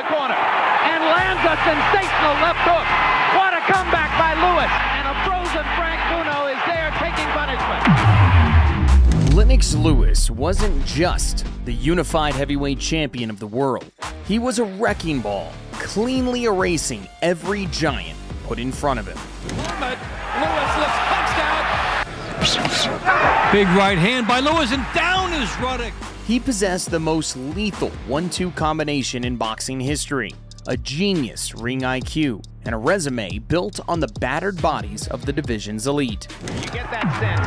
the corner and lands a sensational left hook. What a comeback by Lewis. And a frozen Frank Bruno is there taking punishment. Lennox Lewis wasn't just the unified heavyweight champion of the world. He was a wrecking ball, cleanly erasing every giant put in front of him. Lewis looks punched out. Big right hand by Lewis, and down is Ruddock. He possessed the most lethal 1-2 combination in boxing history, a genius ring IQ, and a resume built on the battered bodies of the division's elite. You get that sense.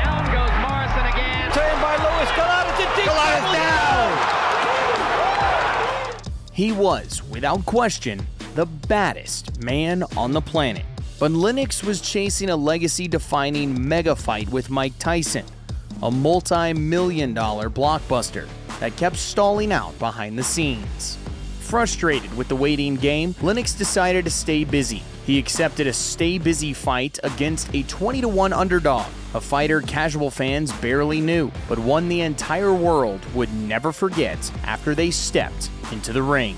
Down goes Morrison again. Turned by Lewis. Galatas in deep. Galatas down. He was, without question, the baddest man on the planet. But Lennox was chasing a legacy-defining mega fight with Mike Tyson, a multi-million-dollar blockbuster that kept stalling out behind the scenes. Frustrated with the waiting game, Lennox decided to stay busy. He accepted a stay-busy fight against a 20-1 underdog, a fighter casual fans barely knew, but one the entire world would never forget after they stepped into the ring.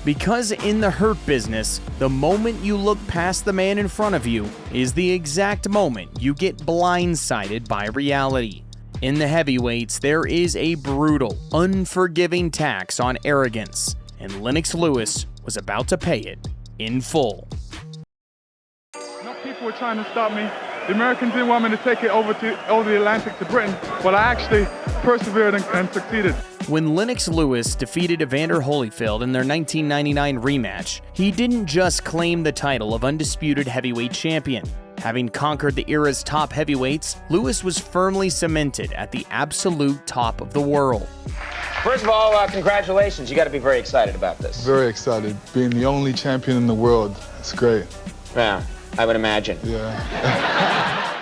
Because in the hurt business, the moment you look past the man in front of you is the exact moment you get blindsided by reality. In the heavyweights, there is a brutal, unforgiving tax on arrogance, and Lennox Lewis was about to pay it in full. Enough people were trying to stop me. The Americans didn't want me to take it over the Atlantic to Britain, but I actually persevered and succeeded. When Lennox Lewis defeated Evander Holyfield in their 1999 rematch, he didn't just claim the title of undisputed heavyweight champion. Having conquered the era's top heavyweights, Lewis was firmly cemented at the absolute top of the world. First of all, congratulations. You got to be very excited about this. Very excited. Being the only champion in the world, it's great. Yeah, I would imagine. Yeah.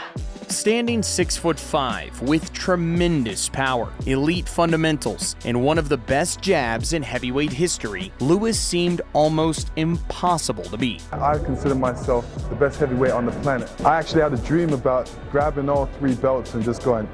Standing 6'5" with tremendous power, elite fundamentals, and one of the best jabs in heavyweight history, Lewis seemed almost impossible to beat. I consider myself the best heavyweight on the planet. I actually had a dream about grabbing all 3 belts and just going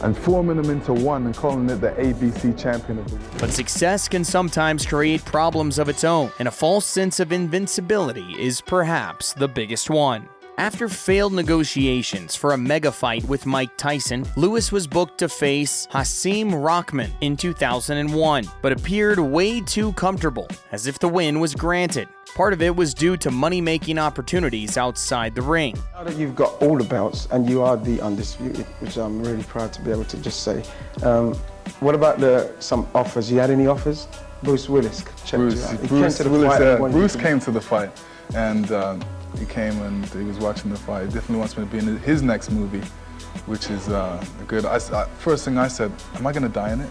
and forming them into one and calling it the ABC champion of the world. But success can sometimes create problems of its own, and a false sense of invincibility is perhaps the biggest one. After failed negotiations for a mega fight with Mike Tyson, Lewis was booked to face Hasim Rahman in 2001, but appeared way too comfortable, as if the win was granted. Part of it was due to money-making opportunities outside the ring. Now that you've got all the belts and you are the undisputed, which I'm really proud to be able to just say, what about some offers? You had any offers? Bruce Willis checked you out. Bruce came to the fight, and he came and he was watching the fight. He definitely wants me to be in his next movie, which is good. First thing I said, am I going to die in it?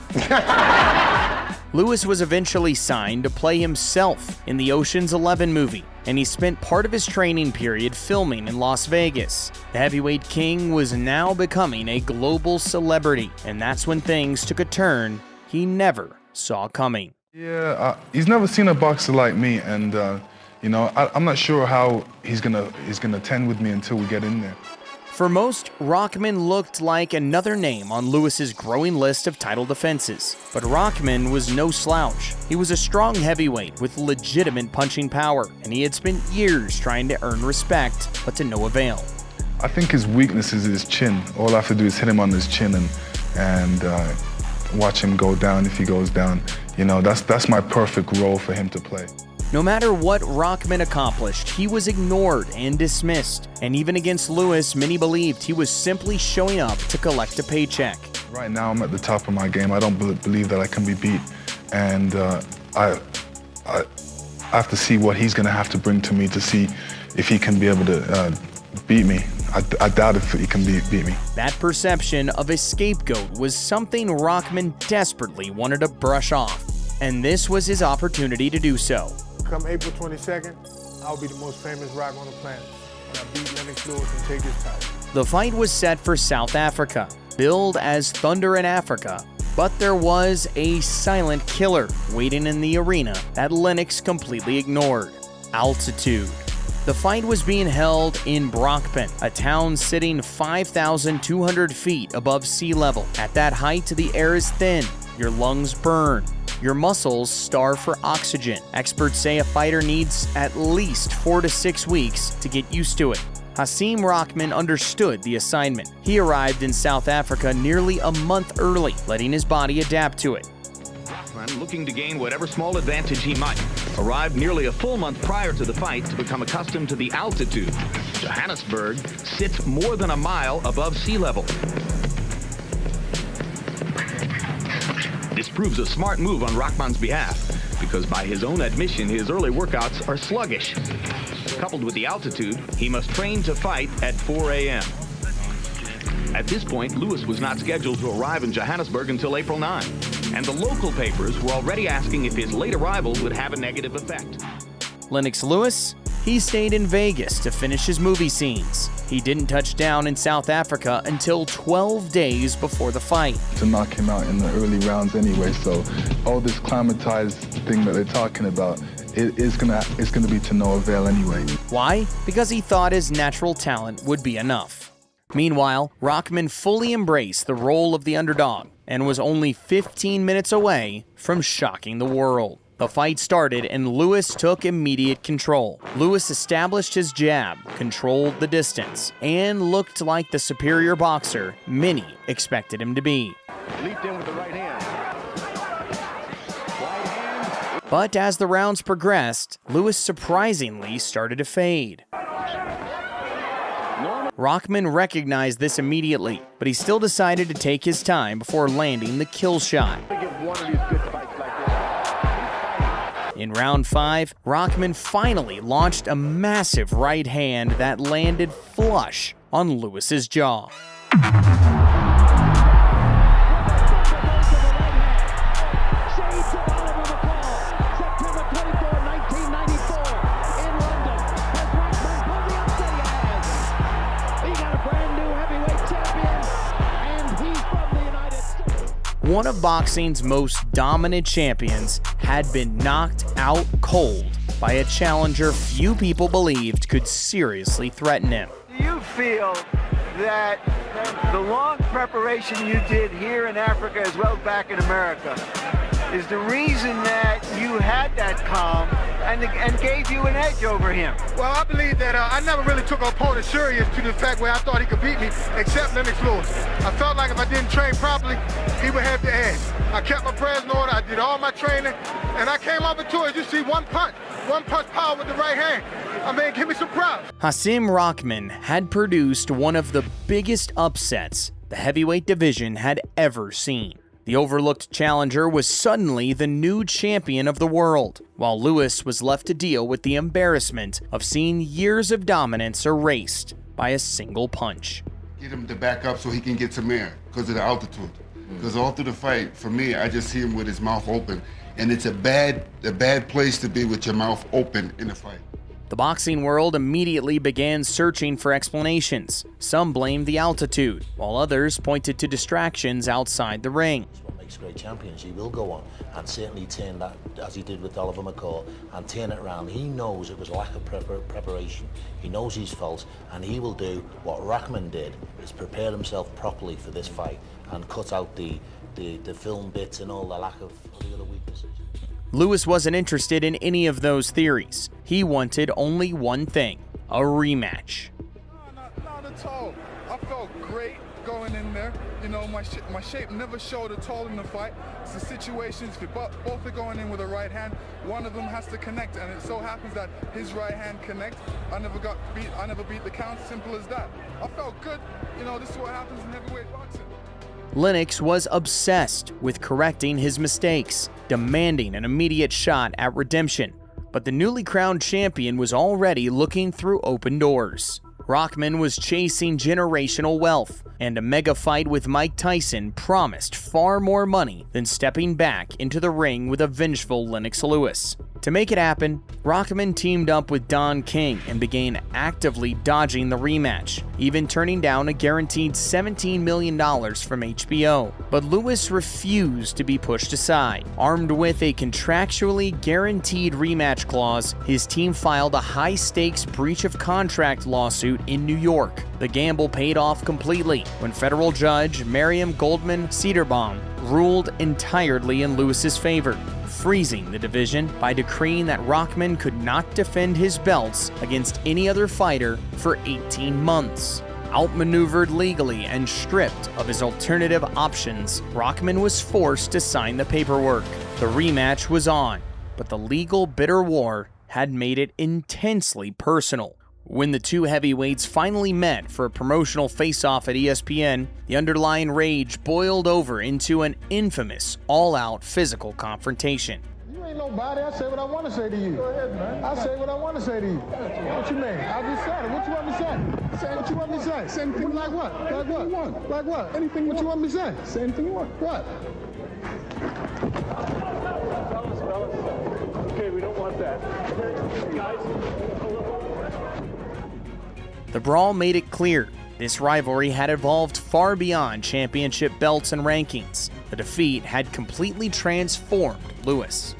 Lewis was eventually signed to play himself in the Ocean's 11 movie, and he spent part of his training period filming in Las Vegas. The heavyweight king was now becoming a global celebrity, and that's when things took a turn he never saw coming. Yeah, he's never seen a boxer like me, and you know, I'm not sure how he's gonna tend with me until we get in there. For most, Rahman looked like another name on Lewis's growing list of title defenses. But Rahman was no slouch. He was a strong heavyweight with legitimate punching power, and he had spent years trying to earn respect, but to no avail. I think his weakness is his chin. All I have to do is hit him on his chin and watch him go down if he goes down. You know, that's my perfect role for him to play. No matter what Rahman accomplished, he was ignored and dismissed. And even against Lewis, many believed he was simply showing up to collect a paycheck. Right now, I'm at the top of my game. I don't believe that I can be beat. And I have to see what he's going to have to bring to me to see if he can be able to beat me. I doubt if he can beat me. That perception of a scapegoat was something Rahman desperately wanted to brush off. And this was his opportunity to do so. Come April 22nd, I'll be the most famous rock on the planet when I beat Lennox Lewis and take his title. The fight was set for South Africa, billed as Thunder in Africa, but there was a silent killer waiting in the arena that Lennox completely ignored: altitude. The fight was being held in Brockton, a town sitting 5,200 feet above sea level. At that height, the air is thin, your lungs burn, your muscles starve for oxygen. Experts say a fighter needs at least 4 to 6 weeks to get used to it. Hasim Rahman understood the assignment. He arrived in South Africa nearly a month early, letting his body adapt to it. Rahman, looking to gain whatever small advantage he might, arrived nearly a full month prior to the fight to become accustomed to the altitude. Johannesburg sits more than a mile above sea level. This proves a smart move on Rahman's behalf, because by his own admission, his early workouts are sluggish. Coupled with the altitude, he must train to fight at 4 a.m. At this point, Lewis was not scheduled to arrive in Johannesburg until April 9, and the local papers were already asking if his late arrival would have a negative effect. Lennox Lewis? He stayed in Vegas to finish his movie scenes. He didn't touch down in South Africa until 12 days before the fight. To knock him out in the early rounds anyway, so all this climatized thing that they're talking about, it's gonna be to no avail anyway. Why? Because he thought his natural talent would be enough. Meanwhile, Rahman fully embraced the role of the underdog and was only 15 minutes away from shocking the world. The fight started and Lewis took immediate control. Lewis established his jab, controlled the distance, and looked like the superior boxer many expected him to be. Leaped in with the right hand. But as the rounds progressed, Lewis surprisingly started to fade. Rahman recognized this immediately, but he still decided to take his time before landing the kill shot. In round 5, Rahman finally launched a massive right hand that landed flush on Lewis's jaw. One of boxing's most dominant champions had been knocked out cold by a challenger few people believed could seriously threaten him. Do you feel that the long preparation you did here in Africa as well as back in America is the reason that you had that calm and gave you an edge over him? Well, I believe that I never really took an opponent serious to the fact where I thought he could beat me, except Lennox Lewis. I felt like if I didn't train properly, he would have the edge. I kept my prayers in order, I did all my training, and I came up into it. You see, one punch power with the right hand. I mean, give me some props. Hasim Rahman had produced one of the biggest upsets the heavyweight division had ever seen. The overlooked challenger was suddenly the new champion of the world, while Lewis was left to deal with the embarrassment of seeing years of dominance erased by a single punch. Get him to back up so he can get some air because of the altitude. Because all through the fight, for me, I just see him with his mouth open, and it's a bad place to be with your mouth open in a fight. The boxing world immediately began searching for explanations. Some blamed the altitude, while others pointed to distractions outside the ring. What makes great champions, he will go on and certainly turn that, as he did with Oliver McCall, and turn it around. He knows it was a lack of preparation. He knows his faults, and he will do what Rahman did, is prepare himself properly for this fight and cut out the film bits and all the lack of the other weaknesses. Lewis wasn't interested in any of those theories. He wanted only one thing, a rematch. Not at all. I felt great going in there. You know, my shape never showed at all in the fight. It's the situations, both are going in with a right hand. One of them has to connect, and it so happens that his right hand connects. I never beat the count, simple as that. I felt good. You know, this is what happens in heavyweight boxing. Lennox was obsessed with correcting his mistakes, demanding an immediate shot at redemption. But the newly crowned champion was already looking through open doors. Rahman was chasing generational wealth, and a mega fight with Mike Tyson promised far more money than stepping back into the ring with a vengeful Lennox Lewis. To make it happen, Rahman teamed up with Don King and began actively dodging the rematch, even turning down a guaranteed $17 million from HBO. But Lewis refused to be pushed aside. Armed with a contractually guaranteed rematch clause, his team filed a high-stakes breach of contract lawsuit in New York. The gamble paid off completely when federal judge Miriam Goldman Cederbaum ruled entirely in Lewis's favor, freezing the division by decreeing that Rahman could not defend his belts against any other fighter for 18 months. Outmaneuvered legally and stripped of his alternative options, Rahman was forced to sign the paperwork. The rematch was on, but the legal bitter war had made it intensely personal. When the two heavyweights finally met for a promotional face-off at ESPN, the underlying rage boiled over into an infamous all-out physical confrontation. You ain't nobody. I say what I want to say to you. Go ahead, man. I say what I want to say to you. What you mean? I just said it. What you want me to say? Say what you want me to say. Say anything like what? Like what? You want. Like what? Anything what you want me to say? Say anything you want. What? Fellas. Okay, we don't want that. Guys. The brawl made it clear this rivalry had evolved far beyond championship belts and rankings. The defeat had completely transformed Lewis.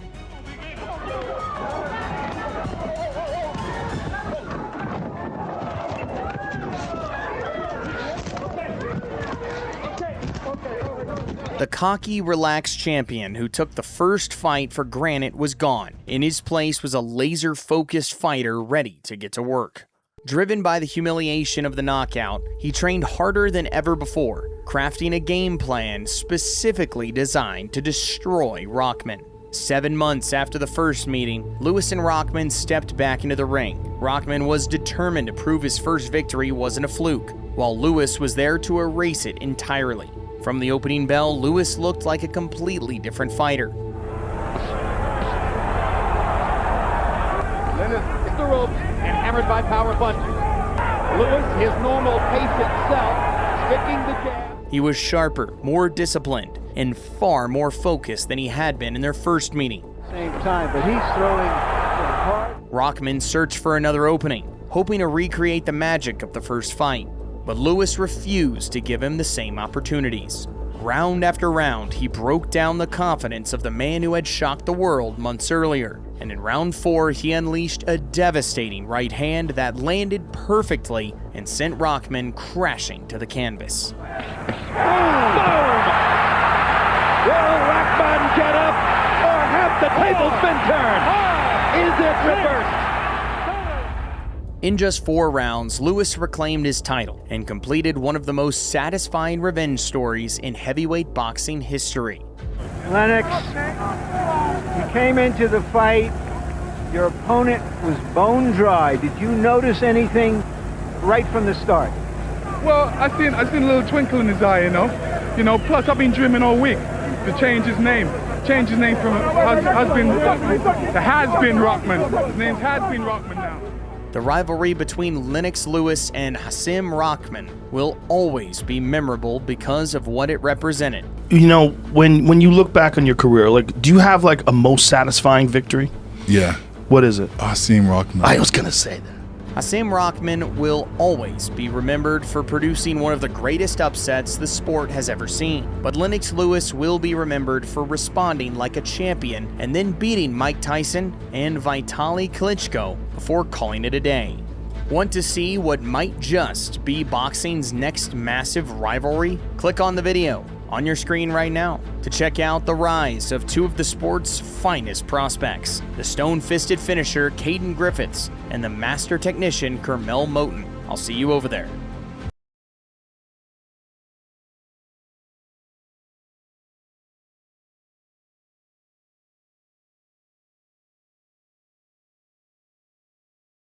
The cocky, relaxed champion who took the first fight for granted was gone. In his place was a laser-focused fighter ready to get to work. Driven by the humiliation of the knockout, he trained harder than ever before, crafting a game plan specifically designed to destroy Rahman. 7 months after the first meeting, Lewis and Rahman stepped back into the ring. Rahman was determined to prove his first victory wasn't a fluke, while Lewis was there to erase it entirely. From the opening bell, Lewis looked like a completely different fighter. Lennox hits the ropes and hammered by power punches. Lewis, his normal pace itself, sticking the jab. He was sharper, more disciplined, and far more focused than he had been in their first meeting. Same time, but he's throwing hard. Rahman searched for another opening, hoping to recreate the magic of the first fight, but Lewis refused to give him the same opportunities. Round after round, he broke down the confidence of the man who had shocked the world months earlier. And in round 4, he unleashed a devastating right hand that landed perfectly and sent Rahman crashing to the canvas. Boom! Will Rahman get up, or have the tables been turned? Is it reversed? In just 4 rounds, Lewis reclaimed his title and completed one of the most satisfying revenge stories in heavyweight boxing history. Lennox, you came into the fight, your opponent was bone dry. Did you notice anything right from the start? Well, I seen a little twinkle in his eye, you know. Plus I've been dreaming all week to change his name. Change his name from has-been Rahman. His name's has-been Rahman now. The rivalry between Lennox Lewis and Hasim Rahman will always be memorable because of what it represented. You know, when you look back on your career, like, do you have like a most satisfying victory? Yeah. What is it? Hasim Rahman. I was gonna say that. Hasim Rahman will always be remembered for producing one of the greatest upsets the sport has ever seen. But Lennox Lewis will be remembered for responding like a champion and then beating Mike Tyson and Vitaly Klitschko before calling it a day. Want to see what might just be boxing's next massive rivalry? Click on the video on your screen right now to check out the rise of 2 of the sport's finest prospects, the stone-fisted finisher Caden Griffiths and the master technician Kermel Moten. I'll see you over there.